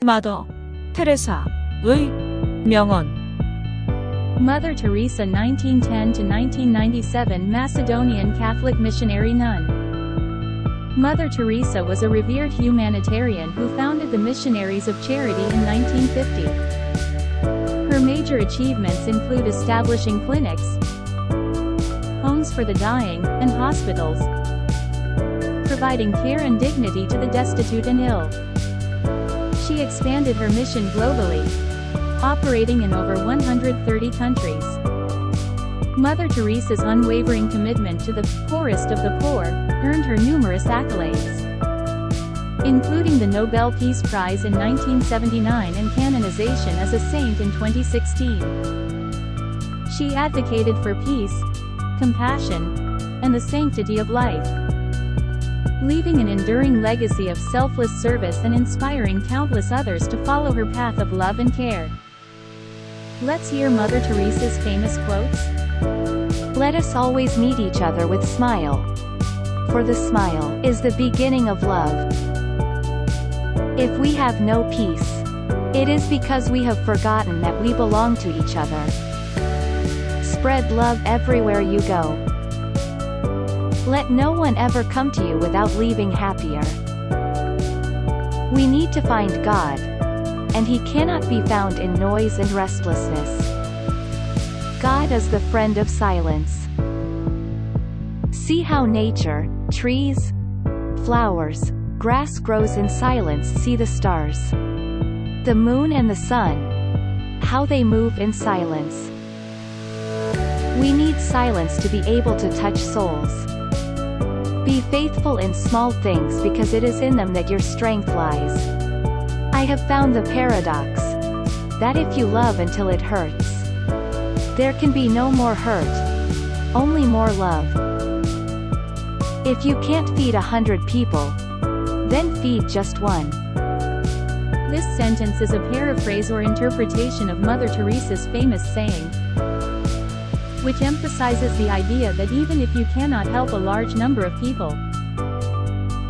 마더 테레사의 명언. Mother Teresa 1910–1997 Macedonian Catholic missionary nun. Mother Teresa was a revered humanitarian who founded the Missionaries of Charity in 1950. Her major achievements include establishing clinics, homes for the dying, and hospitals, providing care and dignity to the destitute and ill. She expanded her mission globally, operating in over 130 countries. Mother Teresa's unwavering commitment to the poorest of the poor earned her numerous accolades, including the Nobel Peace Prize in 1979 and canonization as a saint in 2016. She advocated for peace, compassion, and the sanctity of life, leaving an enduring legacy of selfless service and inspiring countless others to follow her path of love and care. Let's hear Mother Teresa's famous quotes. Let us always meet each other with smile, for the smile is the beginning of love. If we have no peace, it is because we have forgotten that we belong to each other. Spread love everywhere you go. Let no one ever come to you without leaving happier. We need to find God, and He cannot be found in noise and restlessness. God is the friend of silence. See how nature, trees, flowers, grass grows in silence. See the stars, the moon and the sun, how they move in silence. We need silence to be able to touch souls. Be faithful in small things because it is in them that your strength lies. I have found the paradox that if you love until it hurts, there can be no more hurt, only more love. If you can't feed 100 people, then feed just one. This sentence is a paraphrase or interpretation of Mother Teresa's famous saying, which emphasizes the idea that even if you cannot help a large number of people,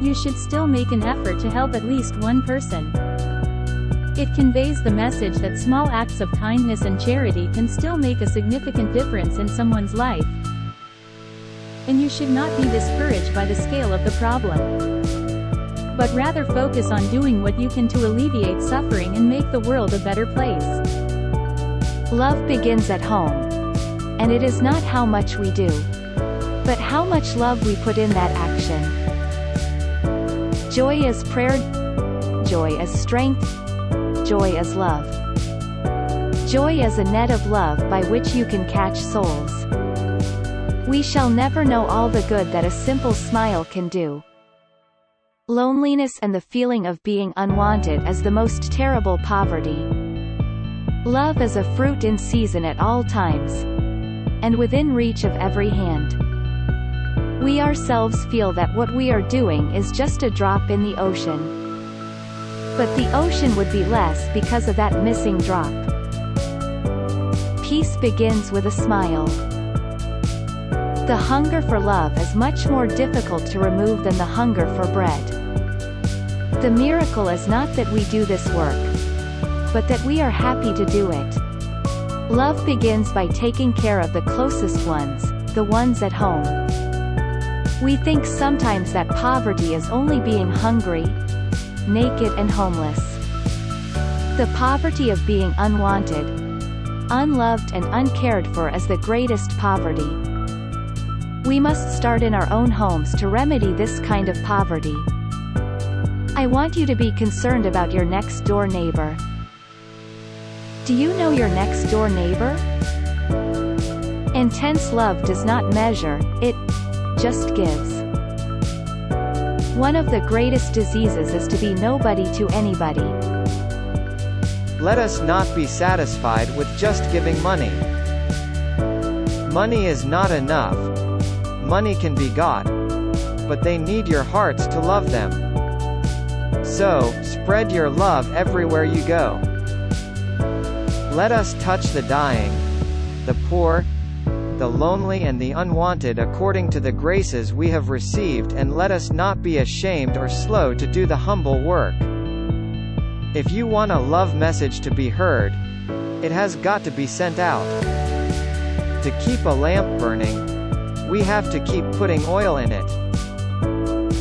you should still make an effort to help at least one person. It conveys the message that small acts of kindness and charity can still make a significant difference in someone's life, and you should not be discouraged by the scale of the problem, but rather focus on doing what you can to alleviate suffering and make the world a better place. Love begins at home, and it is not how much we do, but how much love we put in that action. Joy is prayer, joy is strength, joy is love. Joy is a net of love by which you can catch souls. We shall never know all the good that a simple smile can do. Loneliness and the feeling of being unwanted is the most terrible poverty. Love is a fruit in season at all times, and within reach of every hand. We ourselves feel that what we are doing is just a drop in the ocean. But the ocean would be less because of that missing drop. Peace begins with a smile. The hunger for love is much more difficult to remove than the hunger for bread. The miracle is not that we do this work, but that we are happy to do it. Love begins by taking care of the closest ones, the ones at home. We think sometimes that poverty is only being hungry, naked and homeless. The poverty of being unwanted, unloved and uncared for is the greatest poverty. We must start in our own homes to remedy this kind of poverty. I want you to be concerned about your next door neighbor. Do you know your next door neighbor? Intense love does not measure, it just gives. One of the greatest diseases is to be nobody to anybody. Let us not be satisfied with just giving money. Money is not enough. Money can be got, but they need your hearts to love them. So, spread your love everywhere you go. Let us touch the dying, the poor, the lonely and the unwanted according to the graces we have received, and let us not be ashamed or slow to do the humble work. If you want a love message to be heard, it has got to be sent out. To keep a lamp burning, we have to keep putting oil in it.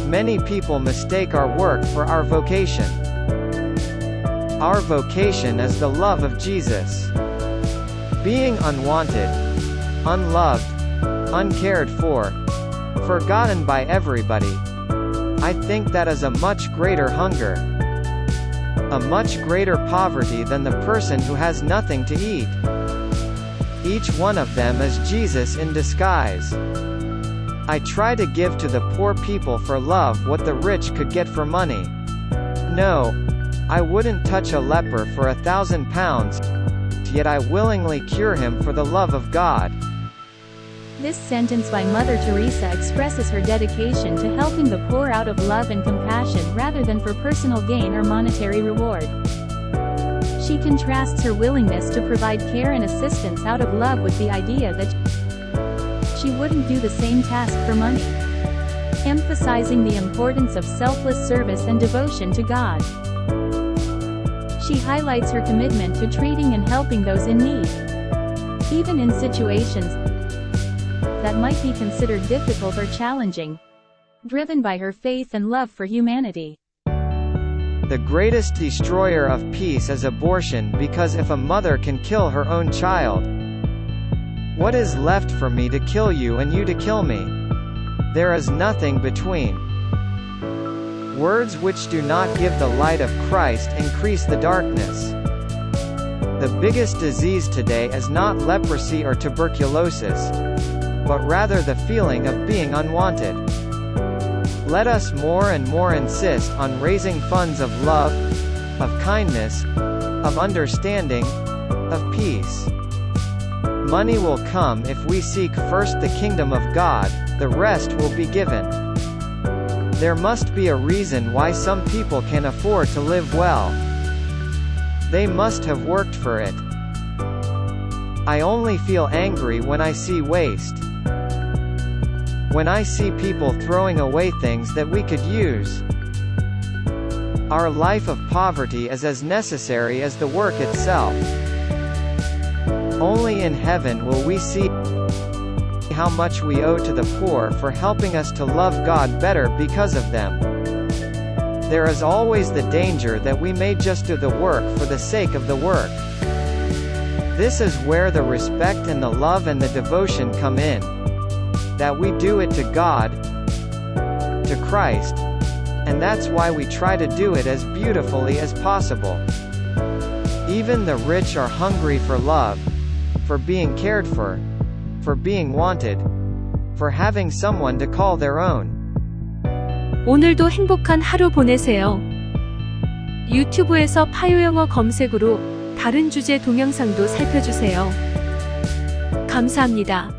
Many people mistake our work for our vocation. Our vocation is the love of Jesus. Being unwanted, unloved, uncared for, forgotten by everybody, I think that is a much greater hunger. A much greater poverty than the person who has nothing to eat. Each one of them is Jesus in disguise. I try to give to the poor people for love what the rich could get for money. No, I wouldn't touch a leper for 1,000 pounds, yet I willingly cure him for the love of God. This sentence by Mother Teresa expresses her dedication to helping the poor out of love and compassion rather than for personal gain or monetary reward. She contrasts her willingness to provide care and assistance out of love with the idea that she wouldn't do the same task for money, emphasizing the importance of selfless service and devotion to God. She highlights her commitment to treating and helping those in need, even in situations that might be considered difficult or challenging, driven by her faith and love for humanity. The greatest destroyer of peace is abortion, because if a mother can kill her own child, what is left for me to kill you and you to kill me? There is nothing between. Words which do not give the light of Christ increase the darkness. The biggest disease today is not leprosy or tuberculosis, but rather the feeling of being unwanted. Let us more and more insist on raising funds of love, of kindness, of understanding, of peace. Money will come if we seek first the kingdom of God, the rest will be given. There must be a reason why some people can afford to live well. They must have worked for it. I only feel angry when I see waste. When I see people throwing away things that we could use. Our life of poverty is as necessary as the work itself. Only in heaven will we see how much we owe to the poor for helping us to love God better because of them. There is always the danger that we may just do the work for the sake of the work. This is where the respect and the love and the devotion come in. That we do it to God, to Christ, and that's why we try to do it as beautifully as possible. Even the rich are hungry for love, for being cared for being wanted, for having someone to call their own. 오늘도 행복한 하루 보내세요. 유튜브에서 파요영어 검색으로 다른 주제 동영상도 살펴주세요. 감사합니다.